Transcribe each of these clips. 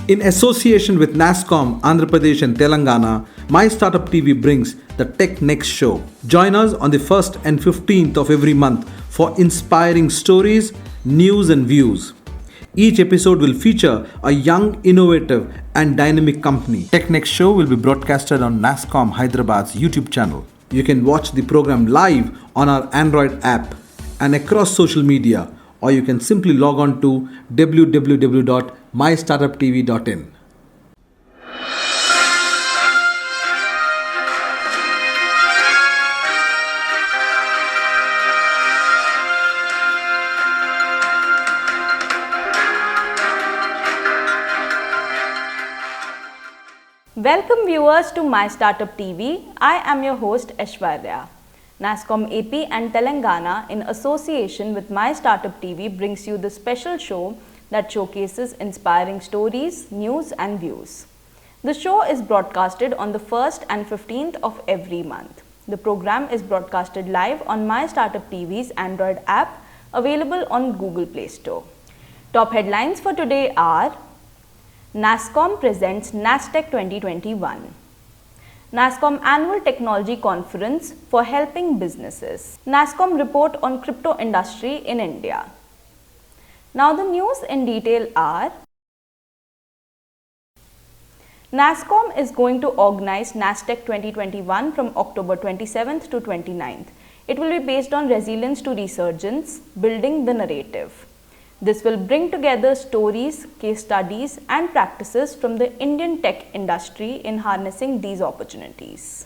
In association with NASCOM, Andhra Pradesh and Telangana, My Startup TV brings the Tech Next show. Join us on the 1st and 15th of every month for inspiring stories, news and views. Each episode will feature a young, innovative and dynamic company. Tech Next show will be broadcasted on NASCOM Hyderabad's YouTube channel. You can watch the program live on our Android app and across social media, or you can simply log on to www.mystartuptv.in. Welcome viewers to My Startup TV. I am your host Aishwarya. NASCOM AP and Telangana in association with My Startup TV brings you the special show that showcases inspiring stories, news and views. The show is broadcasted on the 1st and 15th of every month. The program is broadcasted live on My Startup TV's Android app available on Google Play Store. Top headlines for today are: NASCOM presents NASTech 2021. NASCOM Annual Technology Conference for helping businesses. NASCOM report on crypto industry in India. Now the news in detail are: NASCOM is going to organize NASTech 2021 from October 27th to 29th. It will be based on resilience to resurgence, building the narrative. This will bring together stories, case studies and practices from the Indian tech industry in harnessing these opportunities.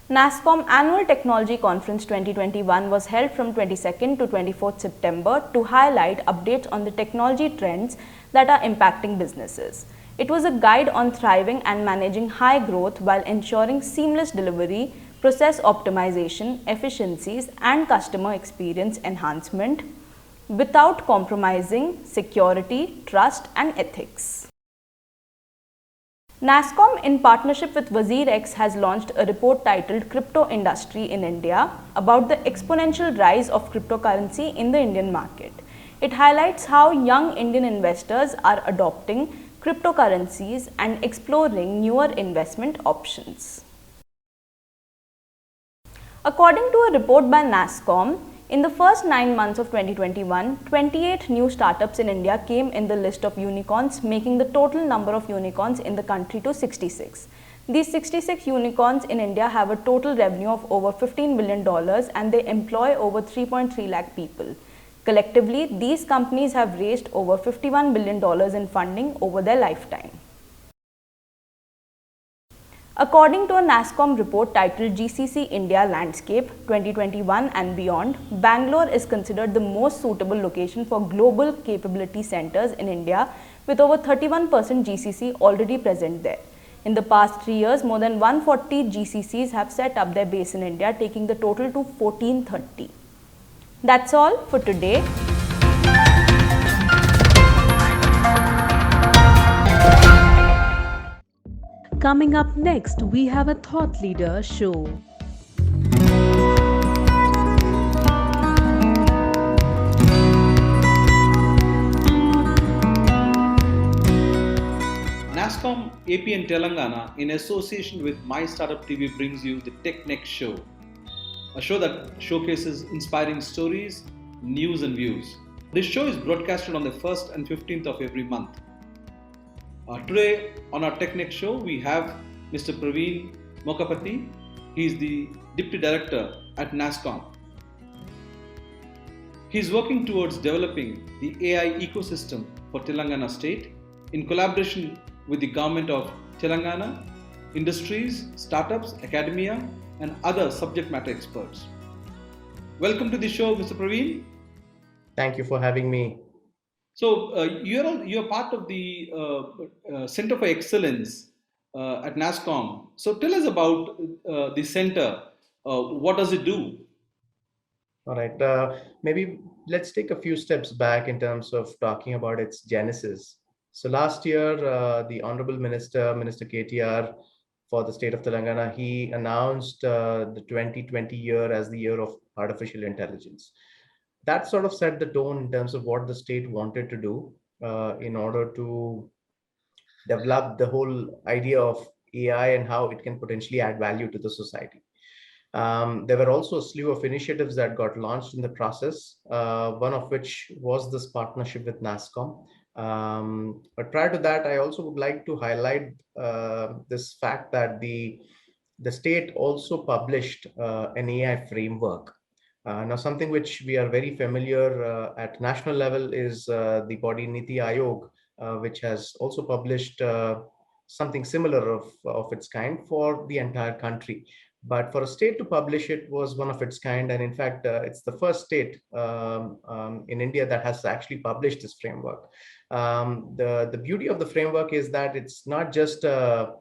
NASCOM Annual Technology Conference 2021 was held from 22nd to 24th September to highlight updates on the technology trends that are impacting businesses. It was a guide on thriving and managing high growth while ensuring seamless delivery, process optimization, efficiencies and customer experience enhancement without compromising security, trust and ethics. NASCOM in partnership with WazirX has launched a report titled Crypto Industry in India about the exponential rise of cryptocurrency in the Indian market. It highlights how young Indian investors are adopting cryptocurrencies and exploring newer investment options. According to a report by NASCOM, in the first 9 months of 2021, 28 new startups in India came in the list of unicorns, making the total number of unicorns in the country to 66. These 66 unicorns in India have a total revenue of over $15 billion and they employ over 3.3 lakh people. Collectively, these companies have raised over $51 billion in funding over their lifetime. According to a NASCOM report titled GCC India Landscape 2021 and Beyond, Bangalore is considered the most suitable location for global capability centers in India with over 31% GCC already present there. In the past 3 years, more than 140 GCCs have set up their base in India, taking the total to 1430. That's all for today. Coming up next, we have a thought leader show. NASCOM AP and Telangana in association with My Startup TV brings you the Tech Next show, a show that showcases inspiring stories, news and views. This show is broadcasted on the 1st and 15th of every month. Today on our Tech Next show, we have Mr. Praveen Mokapati. He is the Deputy Director at NASCOM. He is working towards developing the AI ecosystem for Telangana state in collaboration with the government of Telangana, industries, startups, academia and other subject matter experts. Welcome to the show, Mr. Praveen. Thank you for having me. So you're part of the Center for Excellence at NASCOM. So tell us about the center. What does it do? All right. Maybe let's take a few steps back in terms of talking about its genesis. So last year, the Honorable Minister KTR for the state of Telangana, he announced the 2020 year as the year of artificial intelligence. That sort of set the tone in terms of what the state wanted to do. in order to develop the whole idea of AI and how it can potentially add value to the society. There were also a slew of initiatives that got launched in the process, one of which was this partnership with NASCOM. But prior to that, I also would like to highlight this fact that the state also published an AI framework. Now, something which we are very familiar at national level is the body Niti Aayog, which has also published something similar of its kind for the entire country. But for a state to publish it was one of its kind. And in fact, it's the first state in India that has actually published this framework. The beauty of the framework is that it's not just a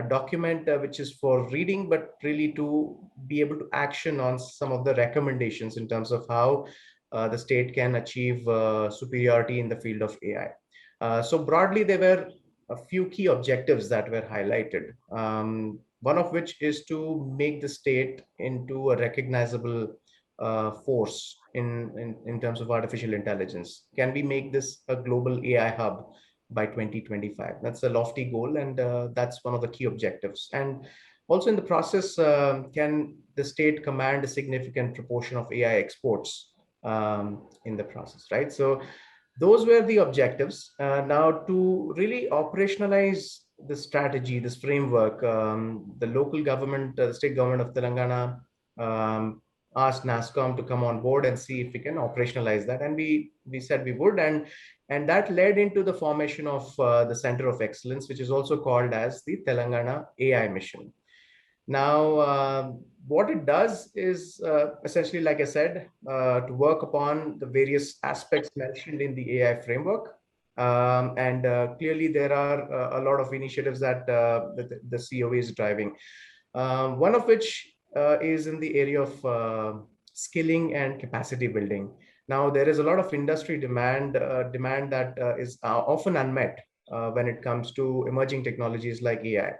document which is for reading, but really to be able to action on some of the recommendations in terms of how the state can achieve superiority in the field of AI. So broadly, there were a few key objectives that were highlighted. One of which is to make the state into a recognizable force in terms of artificial intelligence. Can we make this a global AI hub by 2025? That's a lofty goal, and that's one of the key objectives. And also in the process, can the state command a significant proportion of AI exports in the process, right? So those were the objectives. Now, to really operationalize the strategy, this framework, the local government, the state government of Telangana, asked NASCOM to come on board and see if we can operationalize that, and we said we would, and that led into the formation of the Center of Excellence, which is also called as the Telangana AI Mission. Now, what it does is essentially, like I said, to work upon the various aspects mentioned in the AI framework. And clearly, there are a lot of initiatives that the COA is driving. One of which is in the area of skilling and capacity building. Now, there is a lot of industry demand that is often unmet when it comes to emerging technologies like AI.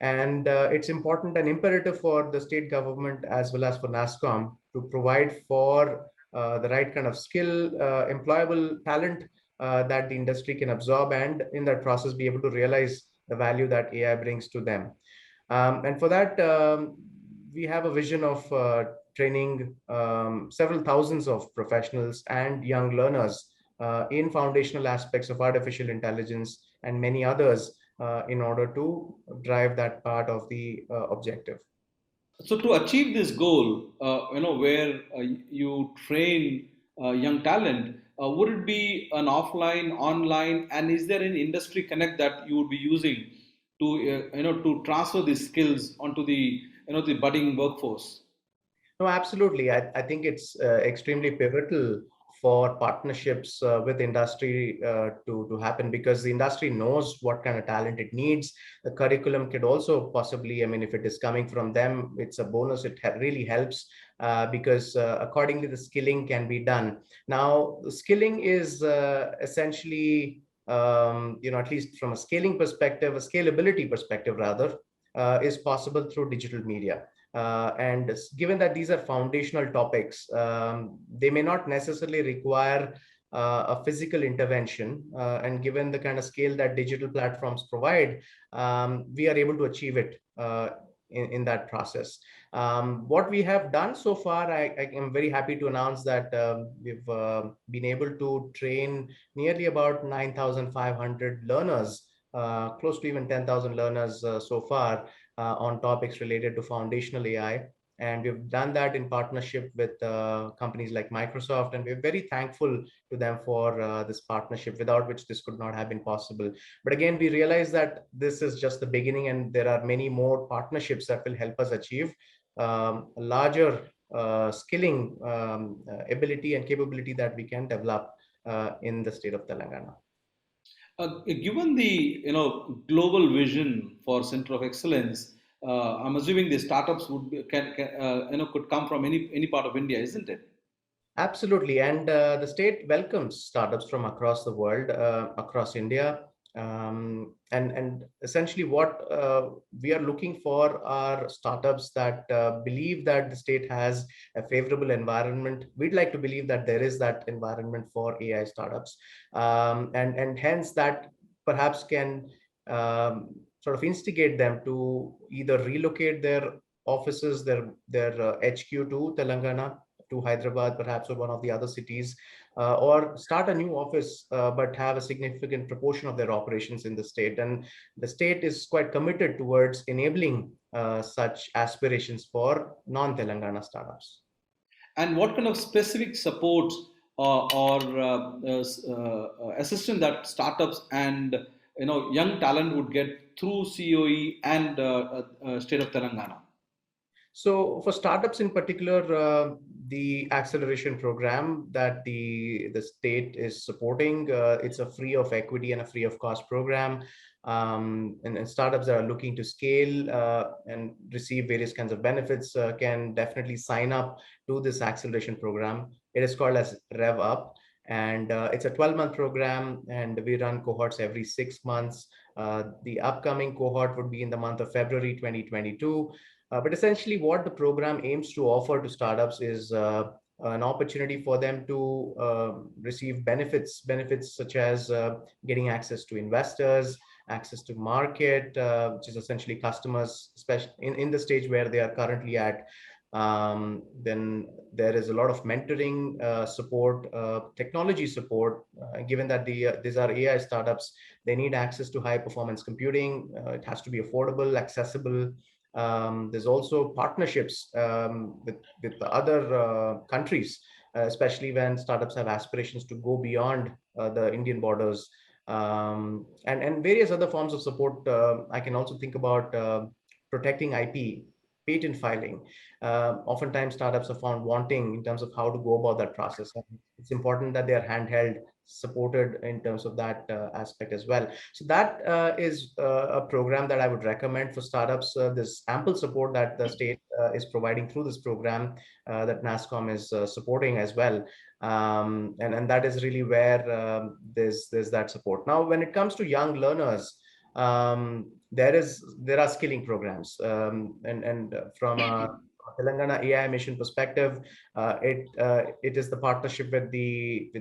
And it's important and imperative for the state government as well as for NASCOM to provide for the right kind of skill, employable talent that the industry can absorb, and in that process be able to realize the value that AI brings to them. And for that, we have a vision of training several thousands of professionals and young learners in foundational aspects of artificial intelligence and many others in order to drive that part of the objective. So to achieve this goal, where you train young talent, would it be an offline, online, and is there an industry connect that you would be using to, to transfer these skills onto the, the budding workforce? No, absolutely. I think it's extremely pivotal for partnerships with industry to happen, because the industry knows what kind of talent it needs. The curriculum could also possibly, I mean, if it is coming from them, it's a bonus. It really helps because accordingly, the skilling can be done. Now, the skilling is essentially, at least from a scaling perspective, a scalability perspective rather, is possible through digital media. And given that these are foundational topics, they may not necessarily require a physical intervention. And given the kind of scale that digital platforms provide, we are able to achieve it in that process. What we have done so far, I am very happy to announce that we've been able to train nearly about 9,500 learners, close to even 10,000 learners so far on topics related to foundational AI. And we've done that in partnership with companies like Microsoft. And we're very thankful to them for this partnership, without which this could not have been possible. But again, we realize that this is just the beginning, and there are many more partnerships that will help us achieve a larger skilling ability and capability that we can develop in the state of Telangana. Given the global vision for Center of Excellence, I'm assuming the startups would could come from any part of India, isn't it? Absolutely. And the state welcomes startups from across the world, across India. And essentially, what we are looking for are startups that believe that the state has a favorable environment. We'd like to believe that there is that environment for AI startups, and hence that perhaps can sort of instigate them to either relocate their offices, their HQ to Telangana, to Hyderabad, perhaps, or one of the other cities, or start a new office, but have a significant proportion of their operations in the state. And the state is quite committed towards enabling such aspirations for non-Telangana startups. And what kind of specific support or assistance that startups and young talent would get through COE and state of Telangana? So for startups in particular, the acceleration program that the state is supporting, it's a free of equity and a free of cost program. And startups that are looking to scale and receive various kinds of benefits can definitely sign up to this acceleration program. It is called as Rev Up, and it's a 12-month program, and we run cohorts every 6 months. The upcoming cohort would be in the month of February 2022. But essentially, what the program aims to offer to startups is an opportunity for them to receive benefits such as getting access to investors, access to market, which is essentially customers, especially in the stage where they are currently at. Then there is a lot of mentoring support, technology support, given that these are AI startups. They need access to high performance computing. It has to be affordable, accessible. There's also partnerships with the other countries, especially when startups have aspirations to go beyond the Indian borders, and various other forms of support. I can also think about protecting IP, patent filing. Oftentimes, startups are found wanting in terms of how to go about that process. And it's important that they are handheld, supported in terms of that aspect as well. So that is a program that I would recommend for startups. There's ample support that the state is providing through this program, that NASSCOM is supporting as well. And that is really where there's that support. Now, when it comes to young learners, there are skilling programs, and from a Telangana AI mission perspective, it is the partnership with the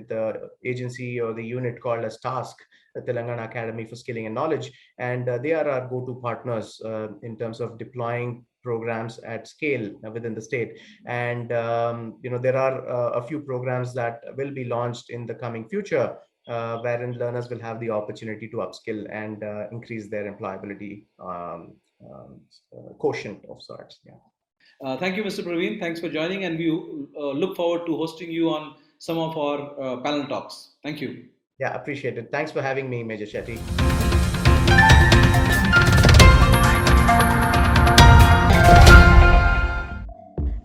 agency or the unit called as Task, the Telangana Academy for Skilling and Knowledge, and they are our go-to partners in terms of deploying programs at scale within the state. And there are a few programs that will be launched in the coming future, wherein learners will have the opportunity to upskill and increase their employability quotient of sorts. Yeah. Thank you, Mr. Praveen. Thanks for joining, and we look forward to hosting you on some of our panel talks. Thank you. Yeah, appreciate it. Thanks for having me, Major Shetty.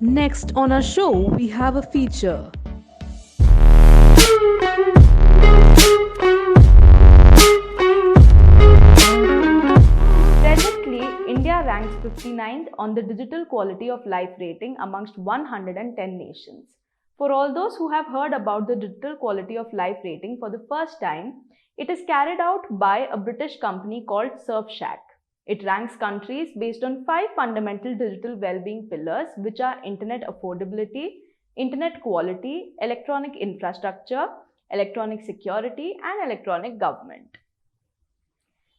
Next on our show, we have a feature. Presently, India ranks 59th on the Digital Quality of Life rating amongst 110 nations. For all those who have heard about the Digital Quality of Life rating for the first time, it is carried out by a British company called Surfshack. It ranks countries based on 5 fundamental digital well-being pillars, which are internet affordability, internet quality, electronic infrastructure, electronic security, and electronic government.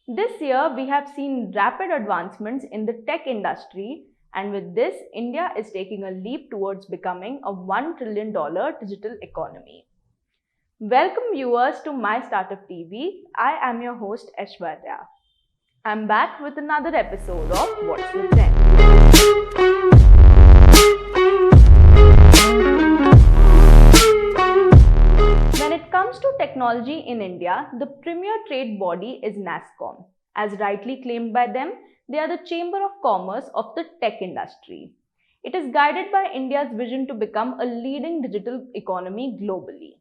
This year, we have seen rapid advancements in the tech industry, and with this, India is taking a leap towards becoming a $1 trillion digital economy. Welcome viewers to My Startup TV. I am your host Aishwarya. I'm back with another episode of What's the Trend. When it comes to technology in India, the premier trade body is NASSCOM. As rightly claimed by them, they are the Chamber of Commerce of the tech industry. It is guided by India's vision to become a leading digital economy globally.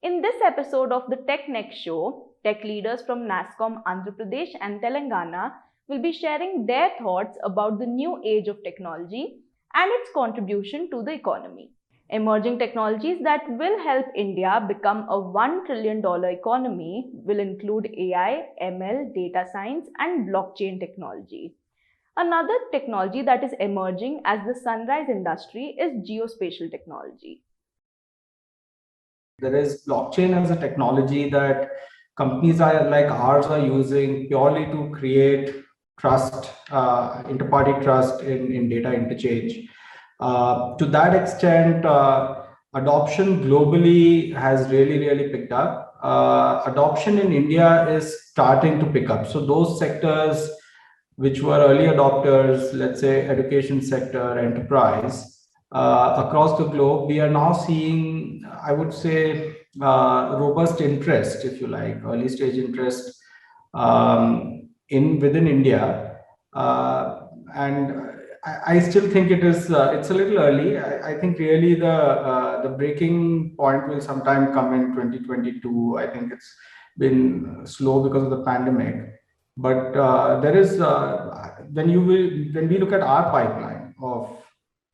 In this episode of the Tech Next Show, tech leaders from NASSCOM Andhra Pradesh and Telangana will be sharing their thoughts about the new age of technology and its contribution to the economy. Emerging technologies that will help India become a $1 trillion economy will include AI, ML, data science, and blockchain technology. Another technology that is emerging as the sunrise industry is geospatial technology. There is blockchain as a technology that companies are like ours are using purely to create trust, interparty trust in data interchange. To that extent, adoption globally has really picked up. Adoption in India is starting to pick up. So those sectors which were early adopters, let's say education sector, enterprise, across the globe, we are now seeing, I would say, robust interest, if you like, early stage interest in within India, and I still think it's a little early. I think really the breaking point will sometime come in 2022. I think it's been slow because of the pandemic, but there is when we look at our pipeline of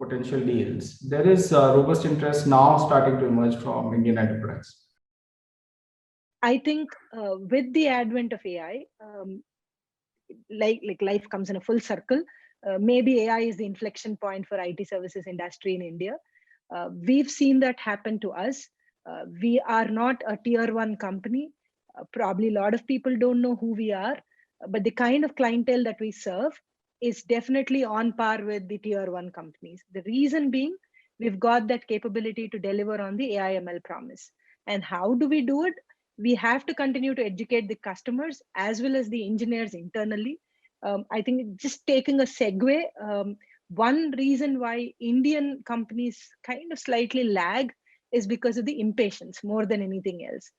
potential deals, there is robust interest now starting to emerge from Indian enterprise. I think with the advent of AI, like life comes in a full circle. Maybe AI is the inflection point for IT services industry in India. We've seen that happen to us. We are not a tier one company. Probably a lot of people don't know who we are, but the kind of clientele that we serve is definitely on par with the tier one companies. The reason being, we've got that capability to deliver on the AI ML promise. And how do we do it? We have to continue to educate the customers as well as the engineers internally. I think just taking a segue, one reason why Indian companies kind of slightly lag is because of the impatience more than anything else.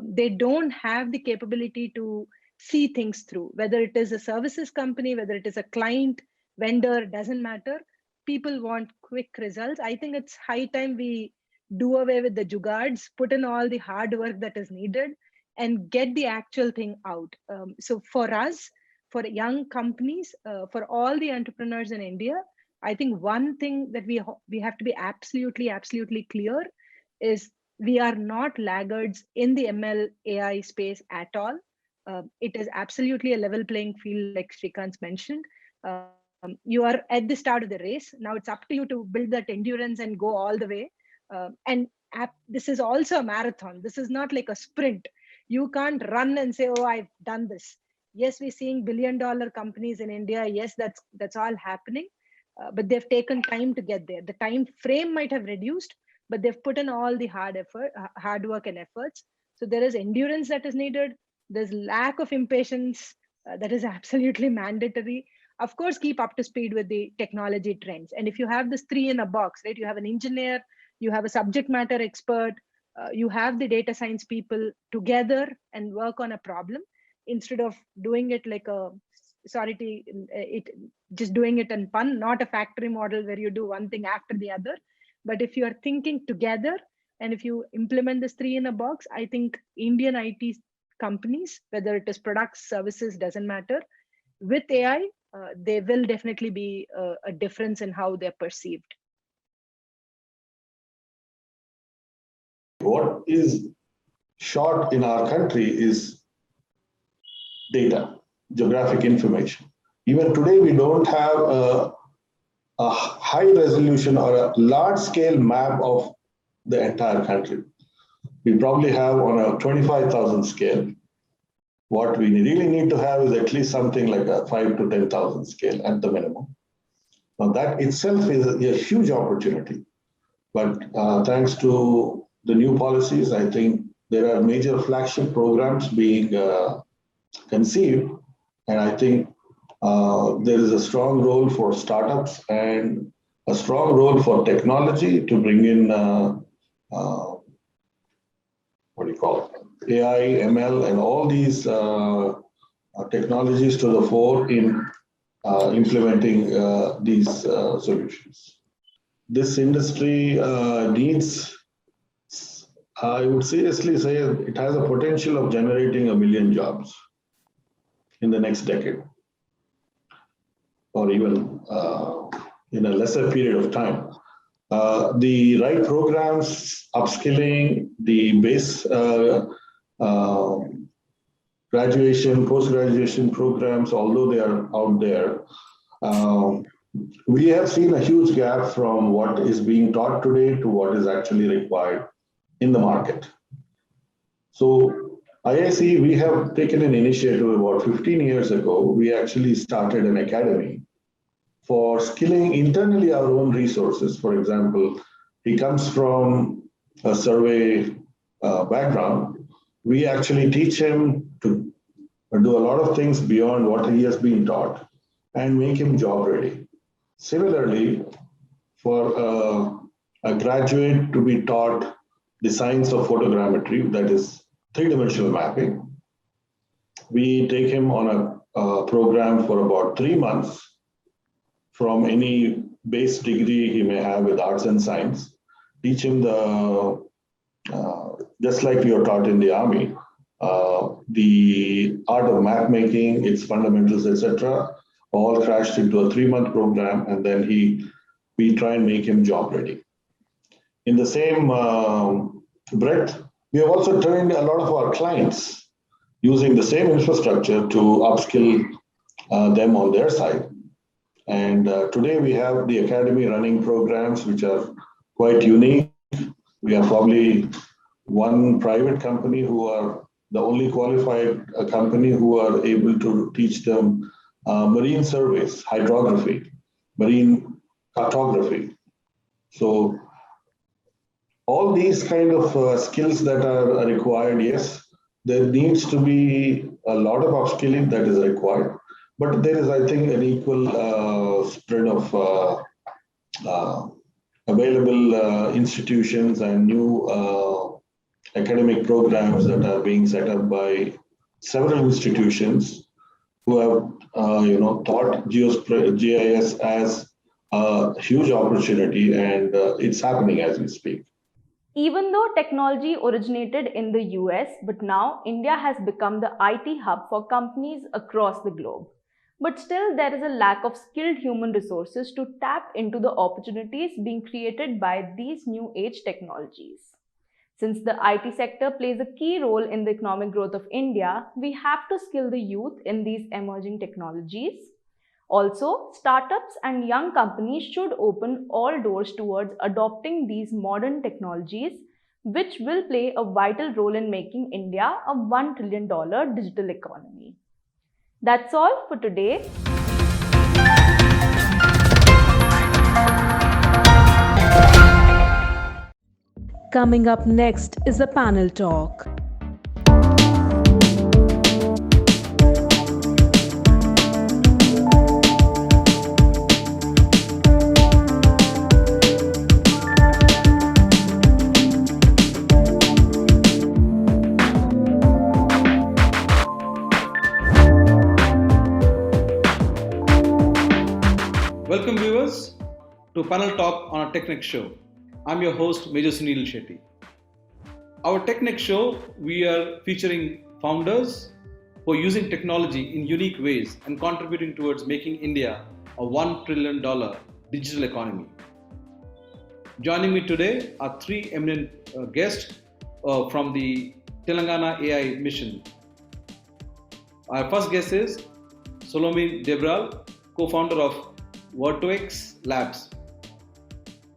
They don't have the capability to see things through, whether it is a services company, whether it is a client, vendor, doesn't matter. People want quick results. I think it's high time we do away with the jugards, put in all the hard work that is needed, and get the actual thing out. So for us, for young companies, for all the entrepreneurs in India, I think one thing that we have to be absolutely clear is we are not laggards in the ML AI space at all. It is absolutely a level playing field, like Shrikant's mentioned. You are at the start of the race. Now it's up to you to build that endurance and go all the way. This is also a marathon. This is not like a sprint. You can't run and say, oh, I've done this. Yes, we're seeing billion-dollar companies in India. Yes, that's all happening. But they've taken time to get there. The time frame might have reduced, but they've put in all the hard work and efforts. So there is endurance that is needed. There's lack of impatience that is absolutely mandatory. Of course, keep up to speed with the technology trends. And if you have this three in a box, right? You have an engineer, you have a subject matter expert, you have the data science people together and work on a problem instead of doing it like just doing it in pun, not a factory model where you do one thing after the other. But if you are thinking together and if you implement this three in a box, I think Indian IT companies, whether it is products, services, doesn't matter, with AI, there will definitely be a difference in how they're perceived. What is short in our country is data, geographic information. Even today, we don't have a high resolution or a large scale map of the entire country. We probably have on a 25,000 scale. What we really need to have is at least something like a 5 to 10,000 scale at the minimum. Now that itself is a huge opportunity. But thanks to the new policies, I think there are major flagship programs being conceived. And I think there is a strong role for startups and a strong role for technology to bring in, what do you call it? AI, ML, and all these technologies to the fore in implementing these solutions. This industry needs, I would seriously say, it has a potential of generating 1 million jobs in the next decade, or even in a lesser period of time. the right programs, upskilling, the base uh, graduation, post-graduation programs, although they are out there, we have seen a huge gap from what is being taught today to what is actually required in the market. So IIC, we have taken an initiative about 15 years ago. We actually started an academy for skilling internally our own resources. For example, he comes from a survey background. We actually teach him to do a lot of things beyond what he has been taught and make him job ready. Similarly, for a graduate to be taught the science of photogrammetry, that is three-dimensional mapping, we take him on a program for about 3 months from any base degree he may have with arts and science, teach him just like you're taught in the army, the art of map making, its fundamentals, etc., all crashed into a 3-month program, and then we try and make him job ready. In the same breadth, we have also trained a lot of our clients using the same infrastructure to upskill them on their side. And today we have the Academy running programs which are quite unique. We are probably one private company who are the only qualified company who are able to teach them marine surveys, hydrography, marine cartography. So all these kind of skills that are required, yes, there needs to be a lot of upskilling that is required. But there is, I think, an equal spread of available institutions and new academic programs that are being set up by several institutions who have, thought GIS as a huge opportunity, and it's happening as we speak. Even though technology originated in the US, but now India has become the IT hub for companies across the globe. But still, there is a lack of skilled human resources to tap into the opportunities being created by these new age technologies. Since the IT sector plays a key role in the economic growth of India, we have to skill the youth in these emerging technologies. Also, startups and young companies should open all doors towards adopting these modern technologies, which will play a vital role in making India a $1 trillion digital economy. That's all for today. Coming up next is a panel talk. Welcome viewers to Panel Talk on our TechNext show. I'm your host Major Sunil Shetty. Our TechNext show, we are featuring founders who are using technology in unique ways and contributing towards making India a $1 trillion digital economy. Joining me today are three eminent guests from the Telangana AI mission. Our first guest is Solomon Debral, co-founder of Vertex Labs.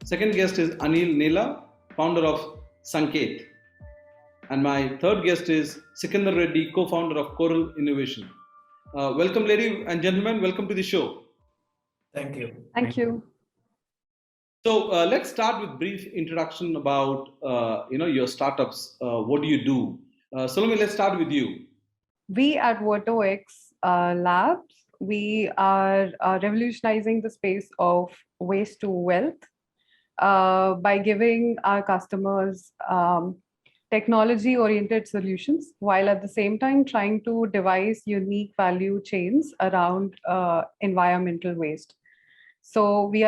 Second guest is Anil Nela, founder of Sanket. And my third guest is Sikandar Reddy, co-founder of Coral Innovation. Welcome, ladies and gentlemen. Welcome to the show. Thank you. Thank you. So let's start with brief introduction about your startups. What do you do? Solomon, let's start with you. We at Vertex Labs, we are revolutionizing the space of waste to wealth by giving our customers technology-oriented solutions, while at the same time trying to devise unique value chains around environmental waste. So we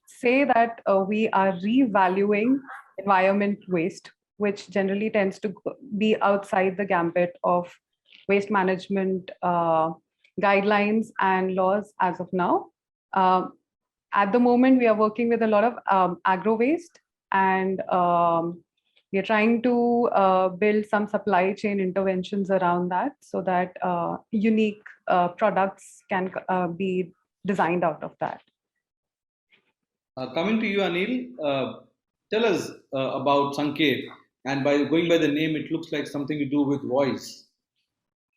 say that we are revaluing environment waste, which generally tends to be outside the gambit of waste management guidelines and laws as of now. at the moment, we are working with a lot of agro waste, and we are trying to build some supply chain interventions around that so that unique products can be designed out of that. Coming to you, Anil, tell us about Sanket. And by going by the name, it looks like something to do with voice.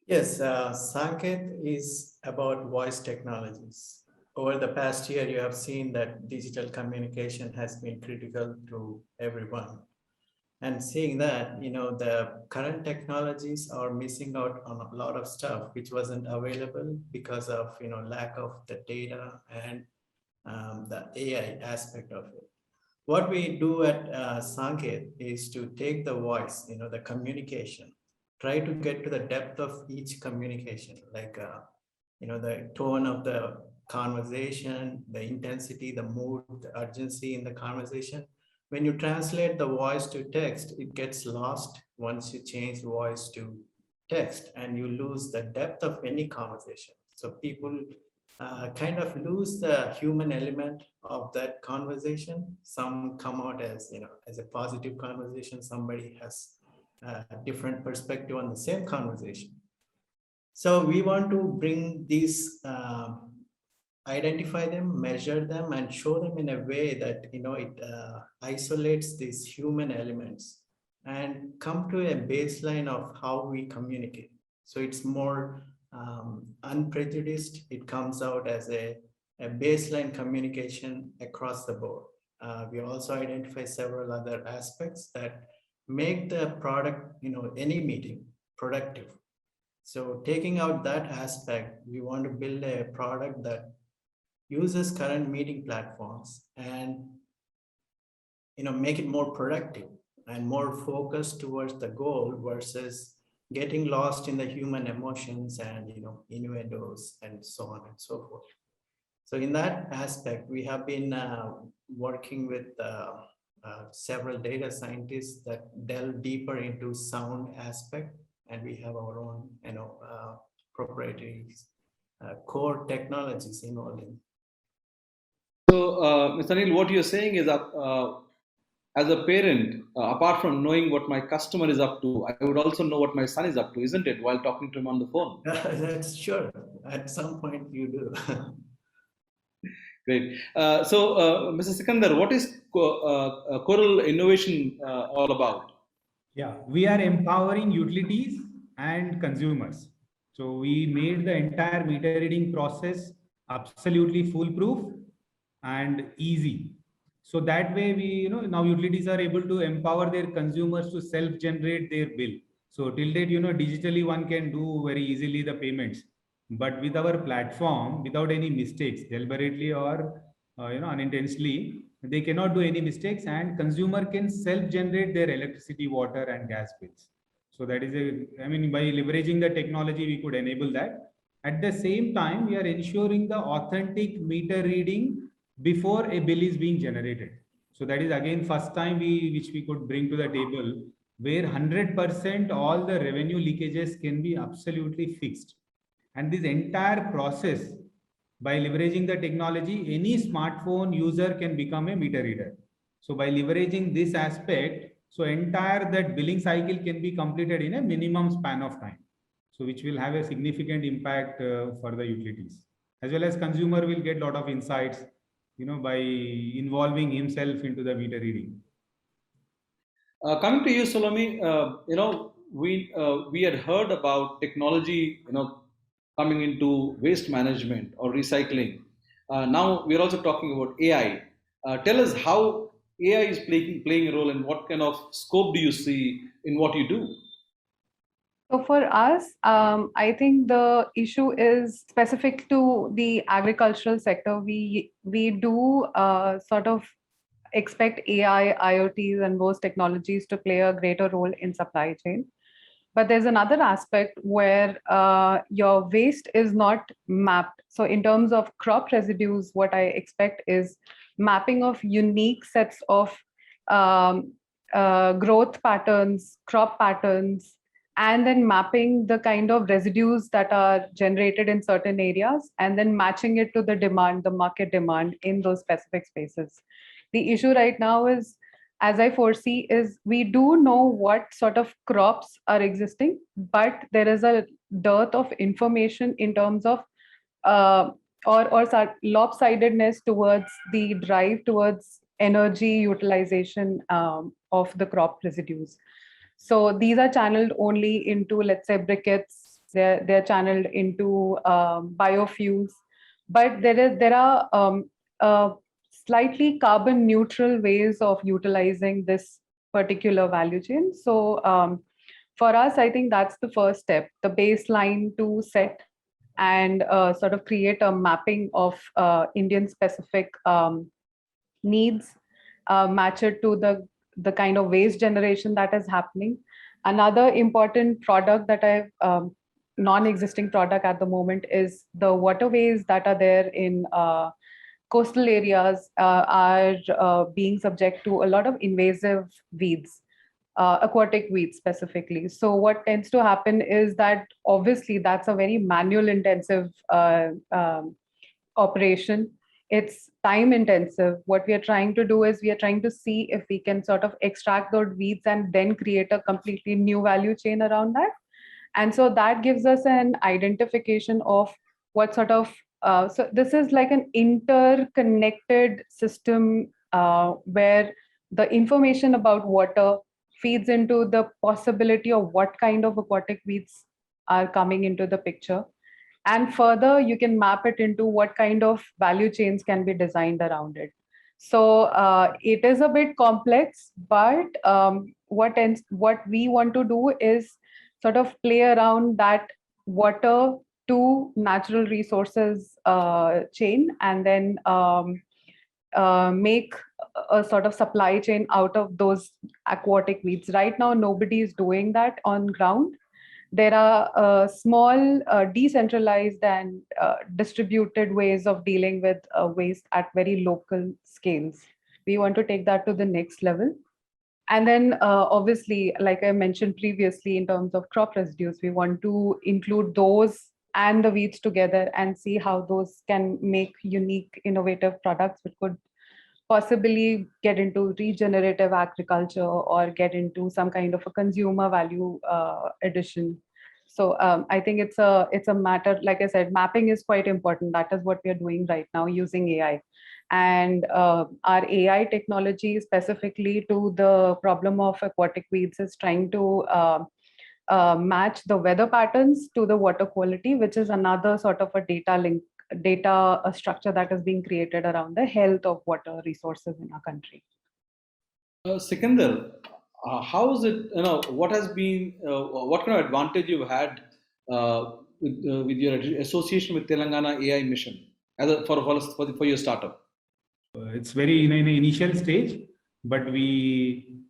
Yes, Sanket is about voice technologies. Over the past year, you have seen that digital communication has been critical to everyone. And seeing that, the current technologies are missing out on a lot of stuff which wasn't available because of, lack of the data and the AI aspect of it. What we do at Sanket is to take the voice, the communication, try to get to the depth of each communication, like, the tone of the conversation, the intensity, the mood, the urgency in the conversation. When you translate the voice to text, it gets lost once you change voice to text, and you lose the depth of any conversation. So people kind of lose the human element of that conversation. Some come out as, as a positive conversation. Somebody has a different perspective on the same conversation. So we want to bring these, identify them, measure them, and show them in a way that, it isolates these human elements and come to a baseline of how we communicate. So it's more unprejudiced. It comes out as a baseline communication across the board. We also identify several other aspects that make the product, any meeting productive. So taking out that aspect, we want to build a product that uses current meeting platforms and, make it more productive and more focused towards the goal versus getting lost in the human emotions and, innuendos and so on and so forth. So in that aspect, we have been working with several data scientists that delve deeper into sound aspect, and we have our own, proprietary core technologies involved in. So, Mr. Anil, what you're saying is that as a parent, apart from knowing what my customer is up to, I would also know what my son is up to, isn't it, while talking to him on the phone? That's sure. At some point you do. Great. Mr. Sikandar, what is Coral Innovation all about? Yeah, we are empowering utilities and consumers. So we made the entire meter reading process absolutely foolproof and easy. So that way we, now utilities are able to empower their consumers to self-generate their bill. So till date, digitally one can do very easily the payments. But with our platform, without any mistakes, deliberately or unintentionally, they cannot do any mistakes, and consumer can self-generate their electricity, water, and gas bills. So that is by leveraging the technology, we could enable that. At the same time, we are ensuring the authentic meter reading before a bill is being generated. So that is again first time which we could bring to the table, where 100% all the revenue leakages can be absolutely fixed. And this entire process, by leveraging the technology, any smartphone user can become a meter reader. So by leveraging this aspect, so entire that billing cycle can be completed in a minimum span of time. So which will have a significant impact for the utilities, as well as consumer will get a lot of insights, by involving himself into the meter reading. Coming to you, Salome, we had heard about technology, coming into waste management or recycling. Now we're also talking about AI. Tell us how AI is playing a role, and what kind of scope do you see in what you do? So for us, I think the issue is specific to the agricultural sector. We do sort of expect AI, IoTs, and those technologies to play a greater role in supply chain. But there's another aspect where your waste is not mapped. So in terms of crop residues, what I expect is mapping of unique sets of growth patterns, crop patterns, and then mapping the kind of residues that are generated in certain areas, and then matching it to the demand, the market demand in those specific spaces. The issue right now is, as I foresee, is we do know what sort of crops are existing, but there is a dearth of information in terms of uh, lopsidedness towards the drive towards energy utilization of the crop residues. So these are channeled only into, let's say, briquettes. They're channeled into biofuels, but there are slightly carbon neutral ways of utilizing this particular value chain. So for us, I think that's the first step, the baseline to set and sort of create a mapping of Indian specific needs, match it to the kind of waste generation that is happening. Another important product that I've non-existing product at the moment is the waterways that are there in coastal areas are being subject to a lot of invasive weeds, aquatic weeds specifically. So what tends to happen is that obviously that's a very manual intensive operation. It's time intensive. What we are trying to do is we are trying to see if we can sort of extract those weeds and then create a completely new value chain around that. And so that gives us an identification of what sort of, so this is like an interconnected system where the information about water feeds into the possibility of what kind of aquatic weeds are coming into the picture. And further, you can map it into what kind of value chains can be designed around it. So it is a bit complex, but what we want to do is sort of play around that water to natural resources chain, and then make a sort of supply chain out of those aquatic weeds. Right now, nobody is doing that on ground. There are small, decentralized and distributed ways of dealing with waste at very local scales. We want to take that to the next level. And then obviously, like I mentioned previously, in terms of crop residues, we want to include those and the weeds together and see how those can make unique, innovative products which could possibly get into regenerative agriculture or get into some kind of a consumer value addition. So I think it's a matter, like I said, mapping is quite important. That is what we are doing right now using AI. And our AI technology specifically to the problem of aquatic weeds is trying to match the weather patterns to the water quality, which is another sort of a data structure that is being created around the health of water resources in our country. Sikandar, how is it, what has been, what kind of advantage you've had with your association with Telangana AI mission for your startup? It's very in an initial stage, but we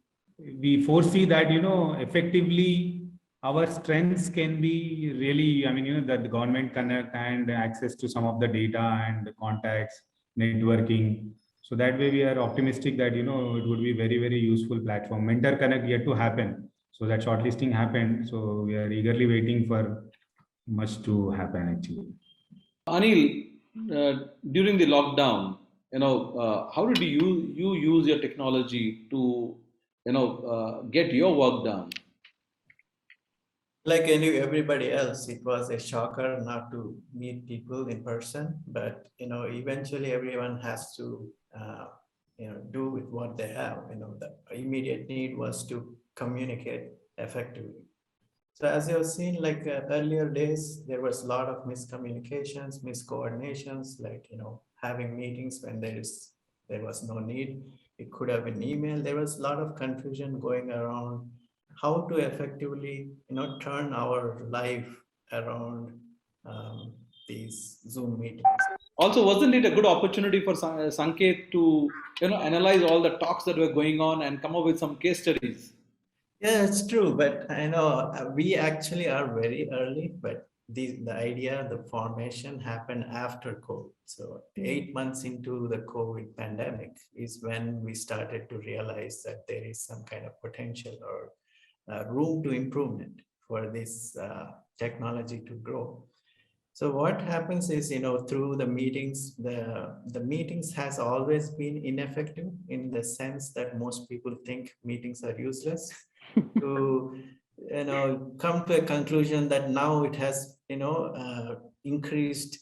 foresee that effectively our strengths can be really, that the government connect and access to some of the data and the contacts, networking. So that way we are optimistic that it would be very, very useful platform. Mentor connect yet to happen. So that shortlisting happened. So we are eagerly waiting for much to happen actually. Anil, during the lockdown, how did you use your technology to, get your work done? Like everybody else, it was a shocker not to meet people in person, but eventually everyone has to do with what they have. The immediate need was to communicate effectively. So as you have seen, like earlier days, there was a lot of miscommunications, miscoordinations, like having meetings when there was no need. It could have been email. There was a lot of confusion going around how to effectively turn our life around these Zoom meetings. Also, wasn't it a good opportunity for Sanket to analyze all the talks that were going on and come up with some case studies? Yeah, it's true, but I know we actually are very early, but the idea, the formation happened after COVID. So 8 months into the COVID pandemic is when we started to realize that there is some kind of potential or room to improvement for this technology to grow. So what happens is, through the meetings, the meetings has always been ineffective in the sense that most people think meetings are useless. To come to a conclusion that now it has increased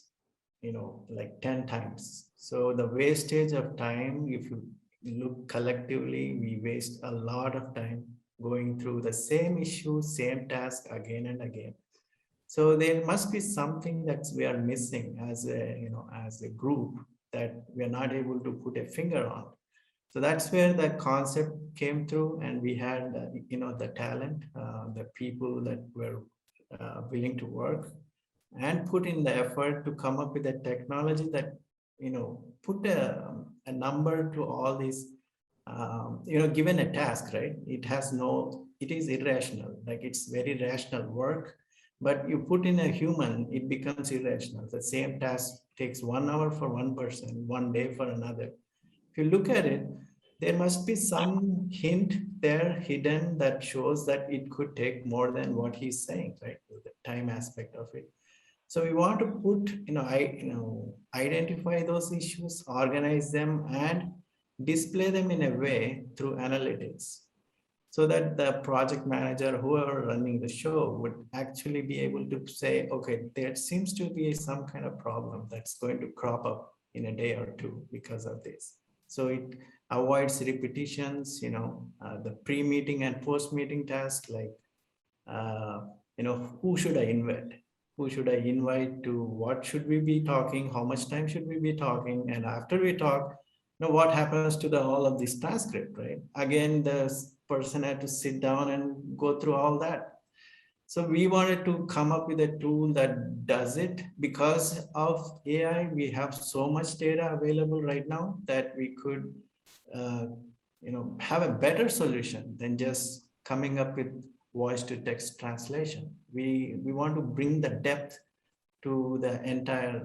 like 10 times. So the wastage of time, if you look collectively, we waste a lot of time going through the same issue, same task again and again. So there must be something that we are missing as a group that we are not able to put a finger on. So that's where the concept came through, and we had the talent, the people that were willing to work and put in the effort to come up with a technology that put a number to all these. Given a task, right? It is irrational. Like, it's very rational work, but you put in a human, it becomes irrational. The same task takes 1 hour for one person, 1 day for another. If you look at it, there must be some hint there hidden that shows that it could take more than what he's saying, right? The time aspect of it. So we want to put, identify those issues, organize them, and display them in a way through analytics, so that the project manager, whoever running the show, would actually be able to say, okay, there seems to be some kind of problem that's going to crop up in a day or two because of this. So it avoids repetitions, the pre-meeting and post-meeting tasks, like, who should I invite? Who should I invite to what should we be talking? How much time should we be talking? And after we talk, what happens to all of this transcript, right? Again, the person had to sit down and go through all that. So we wanted to come up with a tool that does it. Because of AI, we have so much data available right now that we could, have a better solution than just coming up with voice to text translation. We want to bring the depth to the entire,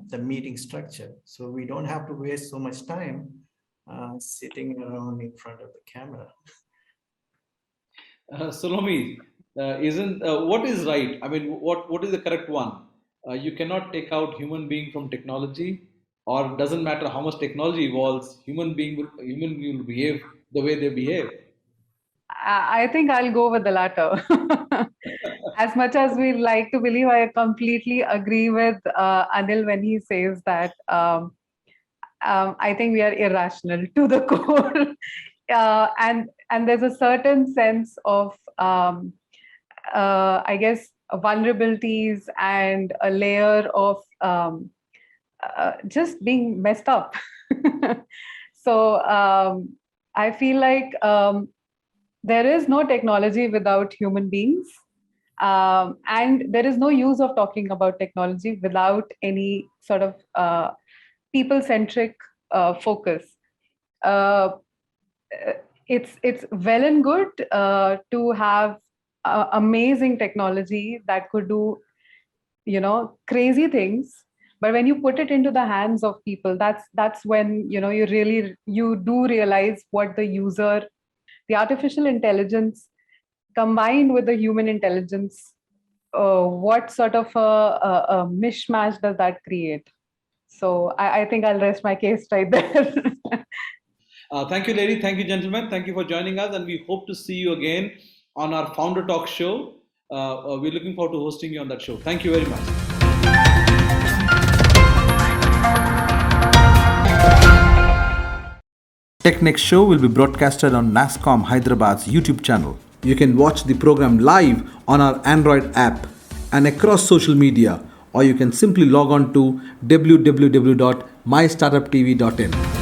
the meeting structure. So we don't have to waste so much time sitting around in front of the camera. Salome, isn't what is right? I mean, what is the correct one? You cannot take out human being from technology, or doesn't matter how much technology evolves, human being will behave the way they behave. I think I'll go with the latter. As much as we like to believe, I completely agree with Anil when he says that I think we are irrational to the core. And there's a certain sense of, I guess, vulnerabilities and a layer of just being messed up. So I feel like there is no technology without human beings. And there is no use of talking about technology without any sort of people-centric focus. It's well and good to have amazing technology that could do, crazy things. But when you put it into the hands of people, that's when you do realize what the artificial intelligence combined with the human intelligence, what sort of a mishmash does that create? So I think I'll rest my case right there. Thank you, lady. Thank you, gentlemen. Thank you for joining us, and we hope to see you again on our Founder Talk show. We're looking forward to hosting you on that show. Thank you very much. Tech Next Show will be broadcasted on NASCOM Hyderabad's YouTube channel. You can watch the program live on our Android app and across social media, or you can simply log on to www.mystartuptv.in.